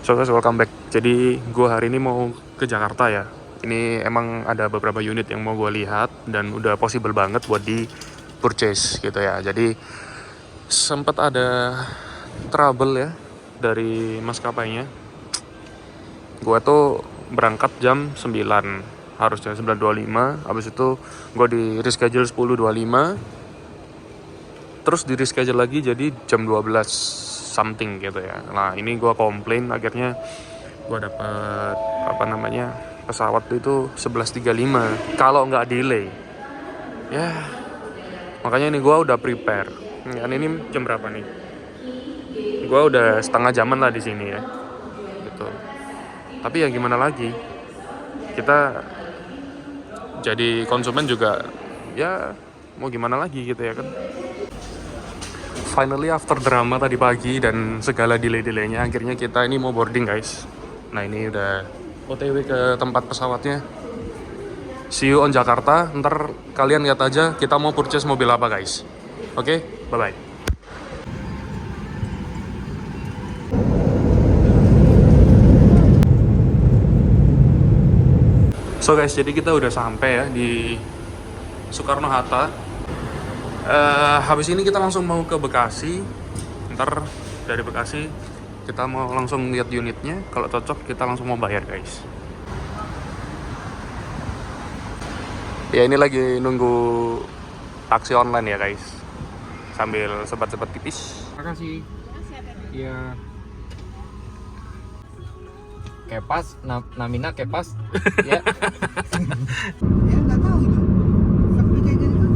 So guys, welcome back. Jadi gue hari ini mau ke Jakarta ya. Ini emang ada beberapa unit yang mau gue lihat dan udah possible banget buat di purchase gitu ya. Jadi sempat ada trouble ya dari maskapainya. Gue tuh berangkat jam 9, harusnya 9.25. Habis itu gue di reschedule 10.25. Terus di reschedule lagi jadi jam 12 something gitu ya. Nah ini gue komplain, akhirnya gue dapet pesawat itu 11.35 kalau nggak delay ya. Makanya ini gue udah prepare. Ini jam berapa nih? Gue udah setengah jaman lah di sini ya gitu. Tapi ya gimana lagi, kita jadi konsumen juga ya, mau gimana lagi gitu ya kan. Finally after drama tadi pagi dan segala delay-delaynya, akhirnya kita ini mau boarding guys. Nah ini udah OTW ke tempat pesawatnya. See you on Jakarta. Ntar kalian lihat aja kita mau purchase mobil apa guys. Oke, bye-bye. So guys, jadi kita udah sampai ya di Soekarno-Hatta. Habis ini kita langsung mau ke Bekasi. Ntar dari Bekasi kita mau langsung lihat unitnya. Kalau cocok kita langsung mau bayar guys. Ya ini lagi nunggu taksi online ya guys, sambil sebat-sebat tipis. Makasih. Iya. Kepas, Namina Kepas. Ya. Ya nggak tahu itu. Sampai kayak gitu.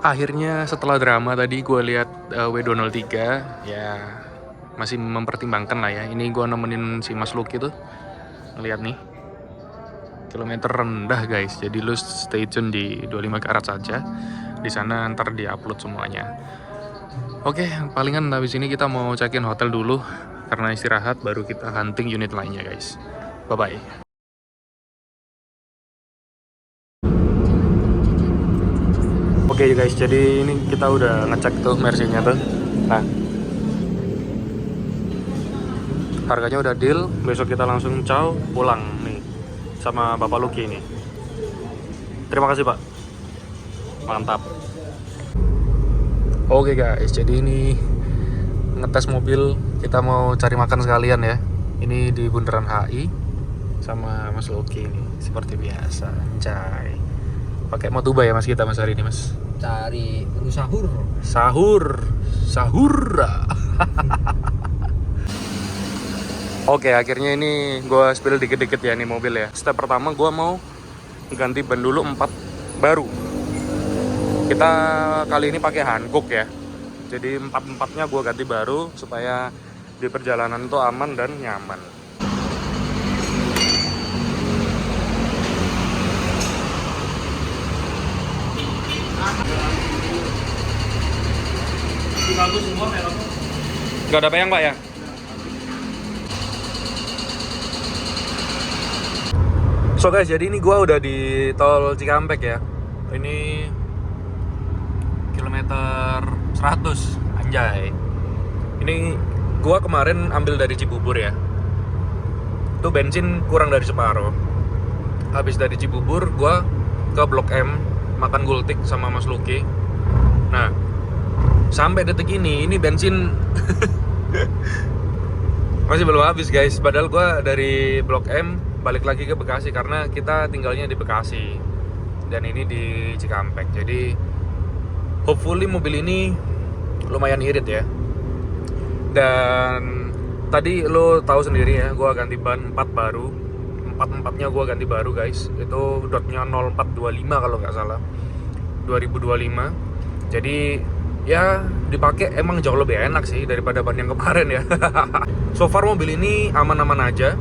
Akhirnya setelah drama tadi gue lihat W203 ya, masih mempertimbangkan lah ya. Ini gue nemenin si Mas Luki tuh ngeliat nih kilometer rendah guys. Jadi lu stay tune di 25 karat saja. Di sana ntar di-upload semuanya. Oke, palingan habis ini kita mau check-in hotel dulu karena istirahat, baru kita hunting unit lainnya guys. Bye bye. Oke guys, jadi ini kita udah ngecek tuh Mercy-nya tuh. Nah, harganya udah deal. Besok kita langsung ciao pulang nih sama Bapak Luki ini. Terima kasih Pak, mantap. Oke guys, jadi ini ngetes mobil, kita mau cari makan sekalian ya. Ini di Bundaran HI sama Mas Luki ini seperti biasa. Anjay, pakai motoba ya mas kita mas hari ini mas. Cari menu sahur. Sahur. Oke, akhirnya ini gue spill dikit-dikit ya nih mobil ya. Step pertama gue mau ganti ban dulu 4 baru. Kita kali ini pakai Hankook ya. Jadi 4-4-nya gue ganti baru supaya di perjalanan itu aman dan nyaman. Bagus semua peleknya. Gak ada peyang Pak ya? So guys, jadi ini gue udah di tol Cikampek ya. Ini kilometer 100, anjay. Ini gue kemarin ambil dari Cibubur ya. Itu bensin kurang dari separuh. Habis dari Cibubur, gue ke Blok M makan gultik sama Mas Luki. Nah, sampai detik ini bensin masih belum habis guys. Padahal gue dari Blok M balik lagi ke Bekasi karena kita tinggalnya di Bekasi dan ini di Cikampek. Jadi hopefully mobil ini lumayan irit ya. Dan tadi lo tahu sendiri ya, gue ganti ban 4 baru. 4-4-nya gue ganti baru guys. Itu dotnya 0425 kalau nggak salah, 2025. Jadi ya dipakai emang jauh lebih enak sih daripada ban yang kemarin ya. So far mobil ini aman-aman aja,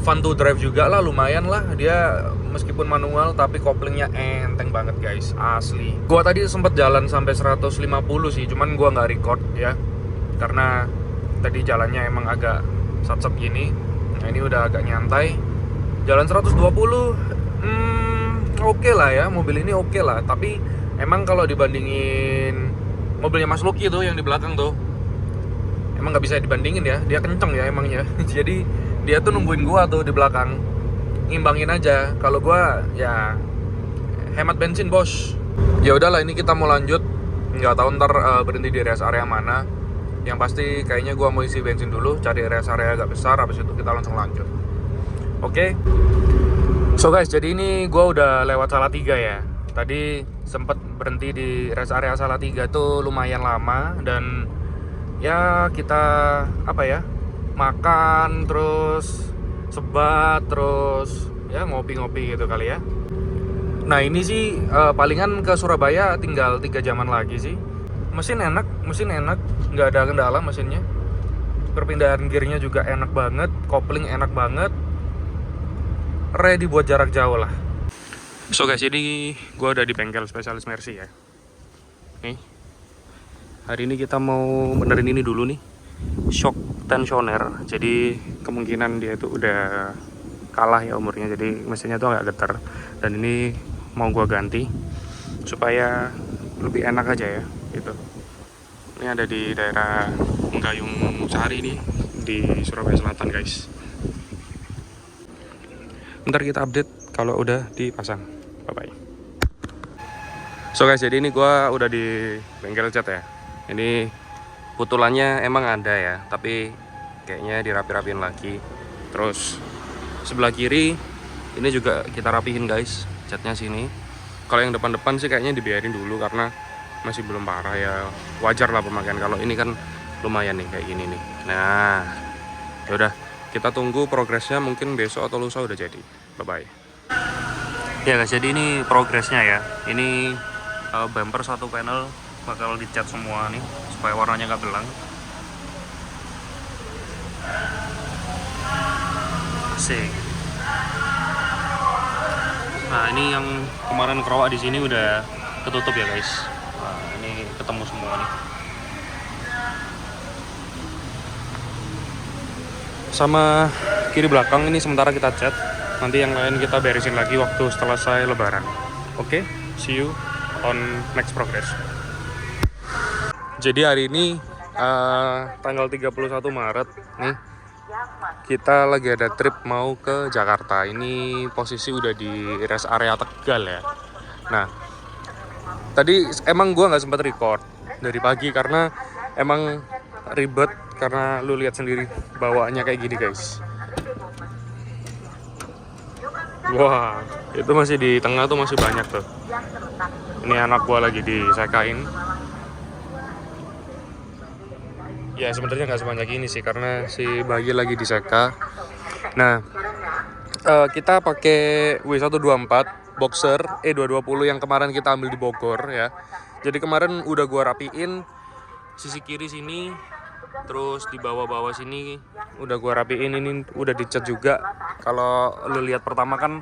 fun to drive juga lah, lumayan lah. Dia meskipun manual tapi koplingnya enteng banget guys, asli. Gua tadi sempat jalan sampai 150 sih, cuman gua nggak record ya karena tadi jalannya emang agak sat-sat gini. Nah ini udah agak nyantai. Jalan 120, oke lah ya, mobil ini oke lah. Tapi emang kalau dibandingin mobilnya Mas Lucky tuh yang di belakang tuh, emang nggak bisa dibandingin ya, dia kenceng ya emangnya. Jadi dia tuh nungguin gua tuh di belakang, ngimbangin aja. Kalau gua ya hemat bensin bos. Ya udahlah, ini kita mau lanjut. Nggak tahu ntar berhenti di rest area mana. Yang pasti kayaknya gua mau isi bensin dulu, cari rest area agak besar, habis itu kita langsung lanjut. Oke. So guys, jadi ini gua udah lewat Salatiga ya. Tadi sempet berhenti di rest area Salatiga tuh lumayan lama, dan ya kita apa ya, makan terus sebat terus ya ngopi-ngopi gitu kali ya. Nah ini sih palingan ke Surabaya tinggal 3 jaman lagi sih. Mesin enak, nggak ada kendala mesinnya. Perpindahan gearnya juga enak banget, kopling enak banget, ready buat jarak jauh lah. So guys, jadi gue udah di bengkel spesialis Mercy ya. Nih, hari ini kita mau benerin ini dulu nih, shock tensioner. Jadi kemungkinan dia itu udah kalah ya umurnya, jadi mesinnya tuh agak getar. Dan ini mau gue ganti supaya lebih enak aja ya gitu. Ini ada di daerah Gayung Sari nih, di Surabaya Selatan guys. Ntar kita update kalau udah dipasang. Bye bye. So guys, jadi ini gue udah di bengkel cat ya. Ini putulannya emang ada ya, tapi kayaknya dirapi-rapiin lagi. Terus sebelah kiri ini juga kita rapihin guys, catnya sini. Kalau yang depan-depan sih kayaknya dibiarin dulu karena masih belum parah ya, wajar lah pemakaian. Kalau ini kan lumayan nih kayak gini nih. Nah, ya udah, kita tunggu progresnya, mungkin besok atau lusa udah jadi. Bye bye. Ya guys, jadi ini progresnya ya. Ini bumper satu panel bakal dicat semua nih supaya warnanya nggak belang. Asik. Nah ini yang kemarin kerowak di sini udah ketutup ya guys. Nah, ini ketemu semua nih. Sama kiri belakang ini sementara kita cat. Nanti yang lain kita beresin lagi waktu selesai lebaran. Oke, see you on next progress. Jadi hari ini tanggal 31 Maret nih, kita lagi ada trip mau ke Jakarta. Ini posisi udah di rest area Tegal ya. Nah, tadi emang gua nggak sempat record dari pagi karena emang ribet, karena lu lihat sendiri bawaannya kayak gini guys. Wah, itu masih di tengah tuh masih banyak tuh. Ini anak gua lagi disekain. Ya sebenarnya nggak sebanyak ini sih, karena si bayi lagi diseka. Nah, kita pakai W124 Boxer E220 yang kemarin kita ambil di Bogor ya. Jadi kemarin udah gua rapiin sisi kiri sini, terus di bawah-bawah sini udah gua rapiin, ini udah dicat juga. Kalau lu lihat pertama kan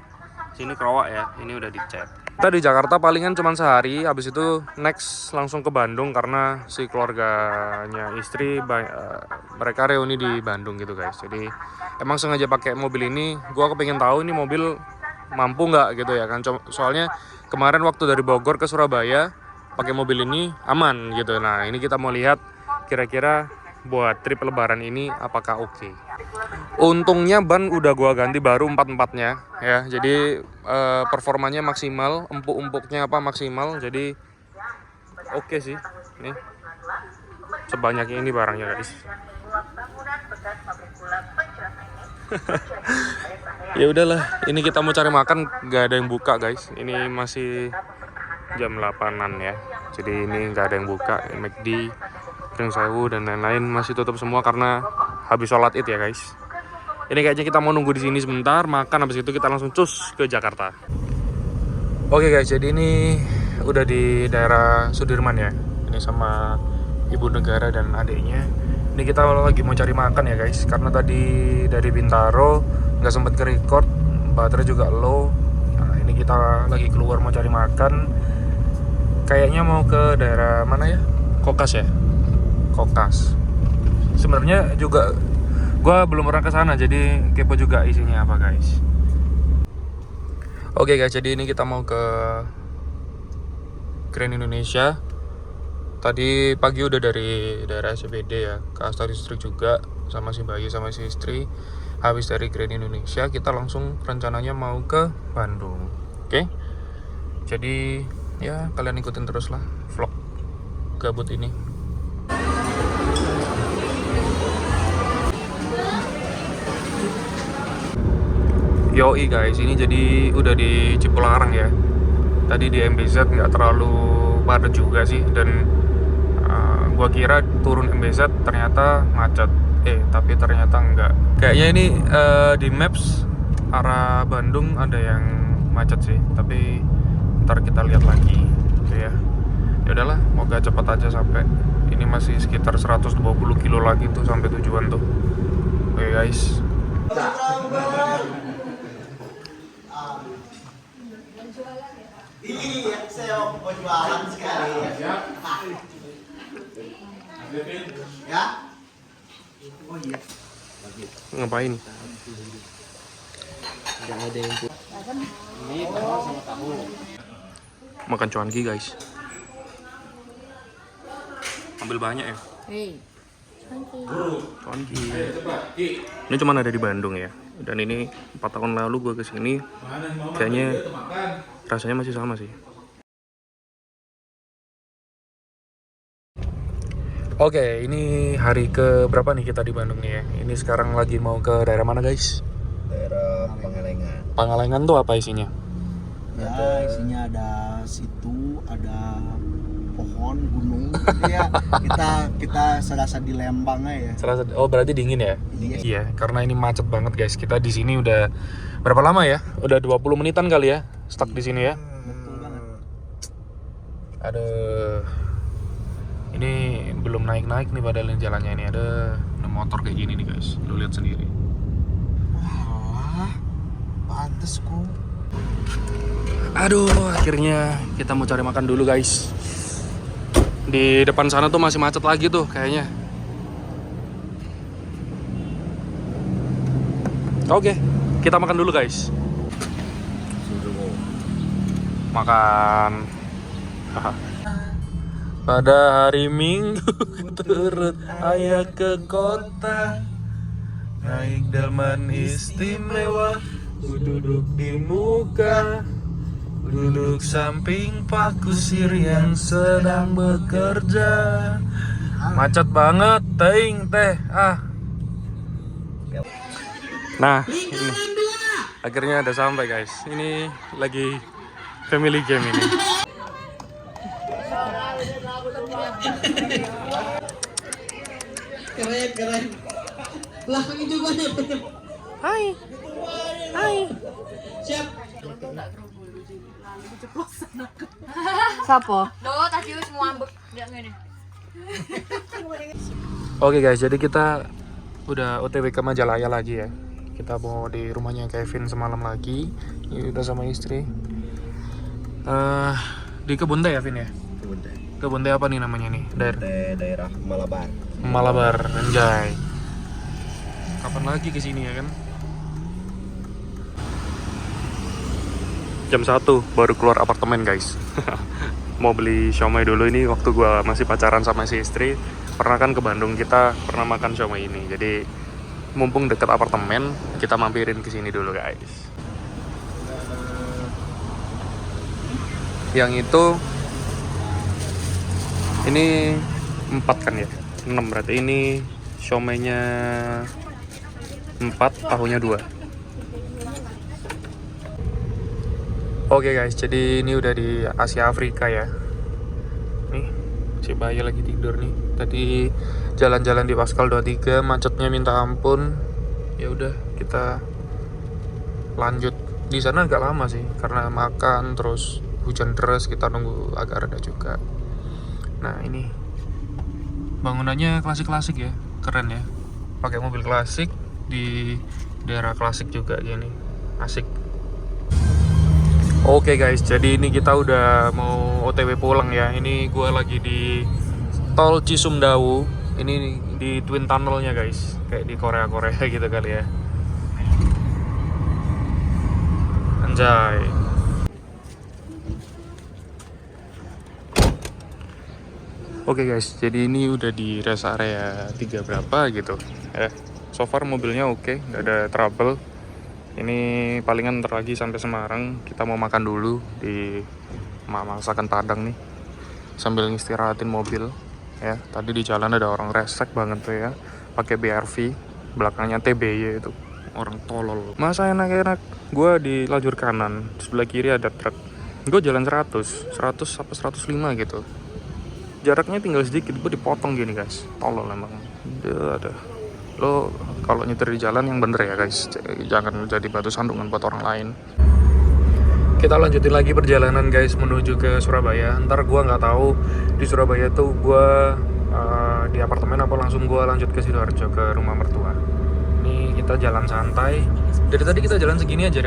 sini kerowak ya, ini udah dicat. Kita di Jakarta palingan cuma sehari, habis itu next langsung ke Bandung karena si keluarganya istri mereka reuni di Bandung gitu guys. Jadi emang sengaja pakai mobil ini, gua kepengen tahu ini mobil mampu nggak gitu ya kan. Soalnya kemarin waktu dari Bogor ke Surabaya pakai mobil ini aman gitu. Nah ini kita mau lihat kira-kira buat trip lebaran ini apakah oke. Untungnya ban udah gua ganti baru 4-4-nya ya. Jadi performanya maksimal, empuk-empuknya apa maksimal. Jadi oke sih. Nih. Sebanyak ini barangnya guys. Ya udahlah, ini kita mau cari makan, nggak ada yang buka guys. Ini masih jam 8-an ya. Jadi ini nggak ada yang buka. McD, Pring Sewu dan lain-lain masih tutup semua karena habis sholat Id ya guys. Ini kayaknya kita mau nunggu di sini sebentar, makan, habis itu kita langsung cus ke Jakarta. Oke guys, jadi ini udah di daerah Sudirman ya. Ini sama ibu negara dan adiknya. Ini kita lagi mau cari makan ya guys, karena tadi dari Bintaro nggak sempet ke-record, baterai juga low. Nah ini kita lagi keluar mau cari makan. Kayaknya mau ke daerah mana ya? Kokas ya? Kokas. Sebenarnya juga Gua belum pernah ke sana, jadi kepo juga isinya apa guys. Oke guys, jadi ini kita mau ke Grand Indonesia. Tadi pagi udah dari daerah SCBD ya, ke Asta District juga, sama si Bayu sama si istri. Habis dari Grand Indonesia, kita langsung rencananya mau ke Bandung. Oke? Jadi ya kalian ikutin terus lah vlog gabut ini. Yoi guys, ini jadi udah di Cipularang ya. Tadi di MBZ nggak terlalu padat juga sih, dan gua kira turun MBZ ternyata macet. Tapi ternyata enggak. Kayaknya ini di Maps arah Bandung ada yang macet sih, tapi ntar kita lihat lagi gitu ya. Ya udahlah, moga cepat aja sampai. Ini masih sekitar 120 kilo lagi tuh sampai tujuan tuh. Oke guys. Iya, saya mau jualan sekali. Ya? Oh iya. Ngapain? Nggak ada yang ini telur sama tahu. Makan cuanki guys. Ambil banyak ya. Hei, Cuanki. Ini cuma ada di Bandung ya. Dan ini 4 tahun lalu gue kesini. Kayaknya rasanya masih sama sih. Oke, ini hari ke berapa nih kita di Bandung nih ya? Ini sekarang lagi mau ke daerah mana guys? Daerah Pangalengan. Pangalengan tuh apa isinya? Ya, isinya ada situ, ada pohon, gunung. Iya, kita serasa di Lembang aja ya. Oh berarti dingin ya? Iya, karena ini macet banget guys. Kita di sini udah berapa lama ya? Udah 20 menitan kali ya stuck di sini ya. Betul banget. Aduh. Ini belum naik-naik nih padahal ini jalannya ini ada motor kayak gini nih guys. Lu lihat sendiri. Wah, pantes kok. Aduh, akhirnya kita mau cari makan dulu guys. Di depan sana tuh masih macet lagi tuh kayaknya. Oke, kita makan dulu guys. Makan. Pada hari Minggu turut ayah ke kota, naik delman istimewa, ku duduk di muka, duduk samping Pak Kusir yang sedang bekerja. Macet banget, teing teh Nah, ini akhirnya ada sampai guys. Ini lagi family game ini. Keren. Belakangnya juga nih. hai, hai. Siap. Siapa? Doh, tadi wis ngambek ndak ngene. Oke guys, jadi kita udah OTW ke Majalaya lagi ya. Kita mau di rumahnya Kevin semalam lagi. Ini udah sama istri. Di Kebun Teh ya, Vin ya? Kebun Teh apa nih namanya nih? Daerah Malabar. Malabar, anjay. Kapan lagi kesini ya kan? Jam 1 baru keluar apartemen guys. Mau beli siomay dulu ini waktu gua masih pacaran sama si istri. Pernah kan ke Bandung, kita pernah makan siomay ini. Jadi mumpung deket apartemen, kita mampirin ke sini dulu guys. Yang itu ini 4 kan ya? 6 berarti ini siomaynya 4, tahunya 2. Oke guys, jadi ini udah di Asia Afrika ya. Nih, si Bayu lagi tidur nih. Tadi jalan-jalan di Pascal 23, macetnya minta ampun. Ya udah, kita lanjut. Di sana agak lama sih, karena makan terus hujan deras, kita nunggu agak reda juga. Nah, ini bangunannya klasik-klasik ya, keren ya. Pakai mobil klasik di daerah klasik juga gini. Asik. Oke guys, jadi ini kita udah mau OTW pulang ya. Ini gue lagi di Tol Cisumdawu. Ini di twin tunnelnya guys, kayak di Korea gitu kali ya. Anjay. Oke guys, jadi ini udah di rest area 3 berapa gitu ya. So far mobilnya oke, nggak ada trouble. Ini palingan ntar lagi sampai Semarang. Kita mau makan dulu di masakan Padang nih, sambil ngistirahatin mobil ya. Tadi di jalan ada orang resek banget tuh ya, pakai BRV, belakangnya TBY itu, orang tolol. Masa enak-enak gue di lajur kanan, sebelah kiri ada truk, gue jalan 100 apa 105 gitu, jaraknya tinggal sedikit, gue dipotong gini guys. Tolol emang. Ada lo kalau nyetir di jalan yang bener ya guys, jangan jadi batu sandungan buat orang lain. Kita lanjutin lagi perjalanan guys menuju ke Surabaya. Ntar gue nggak tahu di Surabaya tuh gue di apartemen apa langsung gue lanjut ke Sidoarjo ke rumah mertua. Ini kita jalan santai. Dari tadi kita jalan segini aja,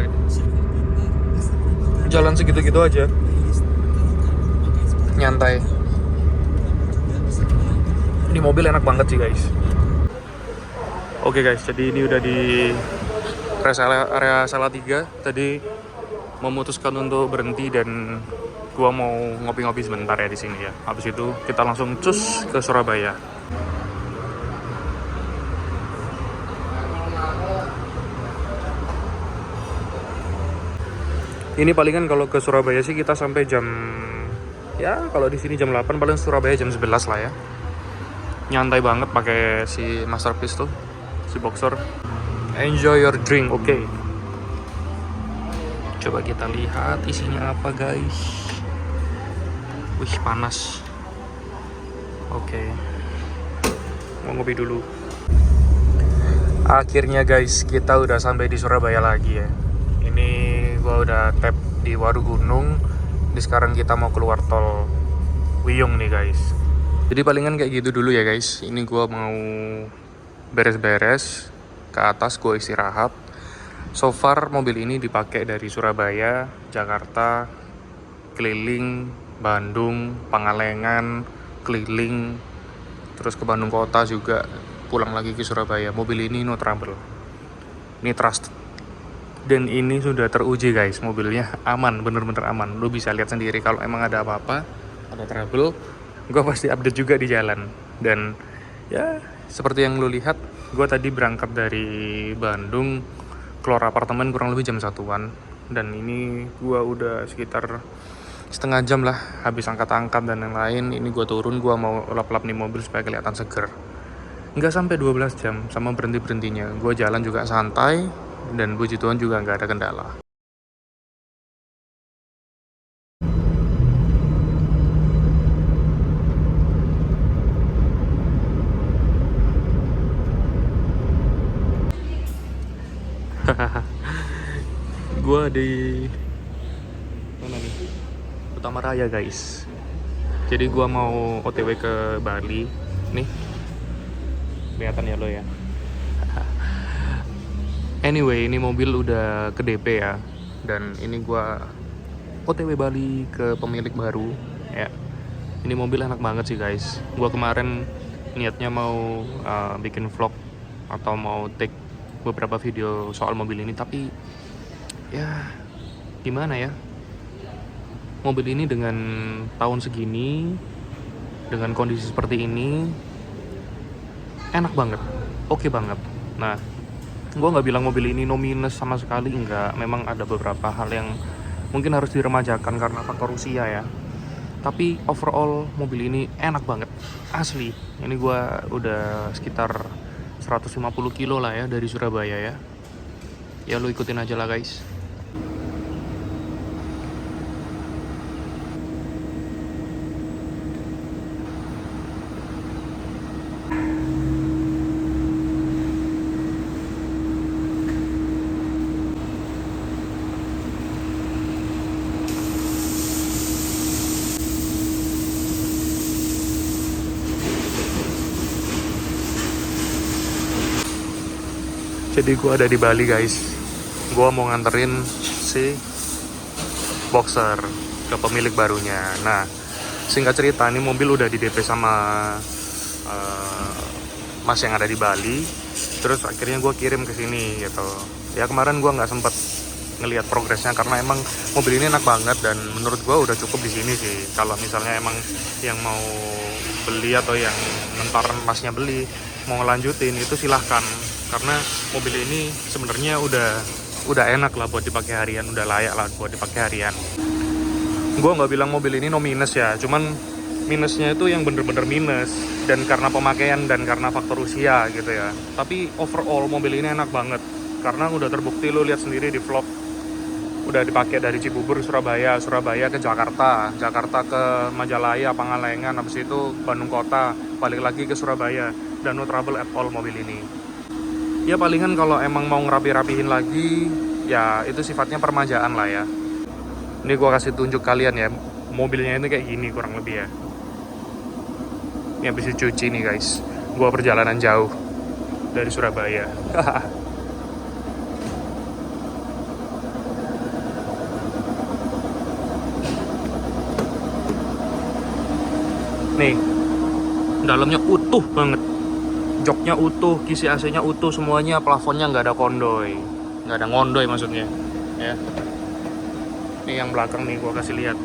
jalan segitu-gitu aja, nyantai. Ini mobil enak banget sih guys. Oke guys, jadi ini udah di rest area Salatiga. Tadi memutuskan untuk berhenti dan gua mau ngopi-ngopi sebentar ya di sini ya. Habis itu kita langsung cus ke Surabaya. Ini palingan kalau ke Surabaya sih kita sampai jam, ya kalau di sini jam 8, paling Surabaya jam 11 lah ya. Nyantai banget pakai si Masterpiece tuh, si Boxer. Enjoy your drink, oke. Coba kita lihat isinya apa guys. Wih panas. Oke. Mau ngopi dulu. Akhirnya guys kita udah sampai di Surabaya lagi ya. Ini gua udah tap di Warugunung. Jadi sekarang kita mau keluar tol Wiyung nih guys. Jadi palingan kayak gitu dulu ya guys. Ini gua mau beres-beres ke atas, gua istirahat. So far mobil ini dipakai dari Surabaya, Jakarta, keliling, Bandung, Pangalengan, keliling, terus ke Bandung kota juga, pulang lagi ke Surabaya. Mobil ini no trouble, ini trust, dan ini sudah teruji guys. Mobilnya aman, bener-bener aman. Lo bisa lihat sendiri kalau emang ada apa-apa, ada trouble, gue pasti update juga di jalan. Dan ya seperti yang lo lihat, gue tadi berangkat dari Bandung, keluar apartemen kurang lebih jam 1-an, dan ini gua udah sekitar setengah jam lah habis angkat-angkat dan yang lain. Ini gua turun, gua mau lap-lap nih mobil supaya kelihatan seger. Nggak sampai 12 jam sama berhenti-berhentinya. Gua jalan juga santai dan puji Tuhan juga nggak ada kendala. Gua di mana nih? Utama Raya guys. Jadi gua mau OTW ke Bali nih. Kelihatan ya lo ya. Anyway, ini mobil udah ke DP ya. Dan ini gua OTW Bali ke pemilik baru ya. Ini mobil enak banget sih guys. Gua kemarin niatnya mau bikin vlog atau mau take beberapa video soal mobil ini, tapi ya gimana ya, mobil ini dengan tahun segini, dengan kondisi seperti ini, enak banget, oke banget. Nah, gue nggak bilang mobil ini no minus sama sekali, enggak. Memang ada beberapa hal yang mungkin harus diremajakan karena faktor usia ya. Tapi overall mobil ini enak banget, asli. Ini gue udah sekitar 150 kilo lah ya dari Surabaya ya. Ya lu ikutin aja lah guys. Jadi gue ada di Bali guys. Gue mau nganterin si Boxer ke pemilik barunya. Nah, singkat cerita, ini mobil udah di DP sama mas yang ada di Bali. Terus akhirnya gue kirim ke sini gitu. Ya kemarin gue nggak sempet ngelihat progresnya karena emang mobil ini enak banget dan menurut gue udah cukup di sini sih. Kalau misalnya emang yang mau beli atau yang ntar masnya beli mau ngelanjutin itu silahkan, karena mobil ini sebenarnya udah enak lah buat dipakai harian, udah layak lah buat dipakai harian. Gue nggak bilang mobil ini no minus ya, cuman minusnya itu yang bener-bener minus, dan karena pemakaian dan karena faktor usia gitu ya. Tapi overall mobil ini enak banget karena udah terbukti, lo lihat sendiri di vlog, udah dipakai dari Cibubur, Surabaya ke Jakarta, Jakarta ke Majalaya, Pangalengan, habis itu Bandung Kota, balik lagi ke Surabaya, dan no trouble at all mobil ini. Ya palingan kalau emang mau ngerapi-rapihin lagi, ya itu sifatnya permajaan lah ya. Ini gua kasih tunjuk kalian ya, mobilnya ini kayak gini kurang lebih ya. Ini habis dicuci nih guys, gua perjalanan jauh dari Surabaya. Nih, dalamnya utuh banget, joknya utuh, kisi AC-nya utuh semuanya, plafonnya nggak ada kondoy, nggak ada ngondoy maksudnya, ya. Ini yang belakang nih gua kasih lihat.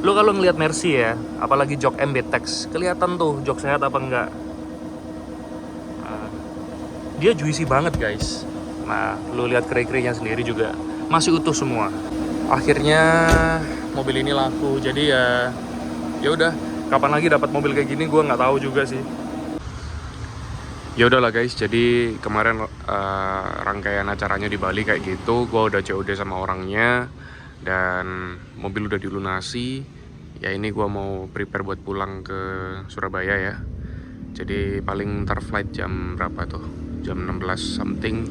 Lu kalau ngelihat Mercy ya, apalagi jok MB-Tex, kelihatan tuh jok sehat apa enggak. Dia juicy banget guys. Nah, lu lihat keri-kerinya sendiri juga masih utuh semua. Akhirnya mobil ini laku, jadi ya udah. Kapan lagi dapat mobil kayak gini gue nggak tahu juga sih. Ya udahlah guys, jadi kemarin rangkaian acaranya di Bali kayak gitu, gue udah COD sama orangnya dan mobil udah dilunasi. Ya ini gue mau prepare buat pulang ke Surabaya ya. Jadi paling ntar flight jam berapa tuh? Jam 16 something.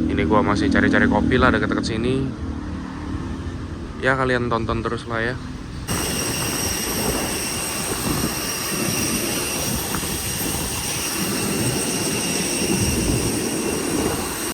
Ini gue masih cari-cari kopi lah deket-deket sini. Ya kalian tonton terus lah ya.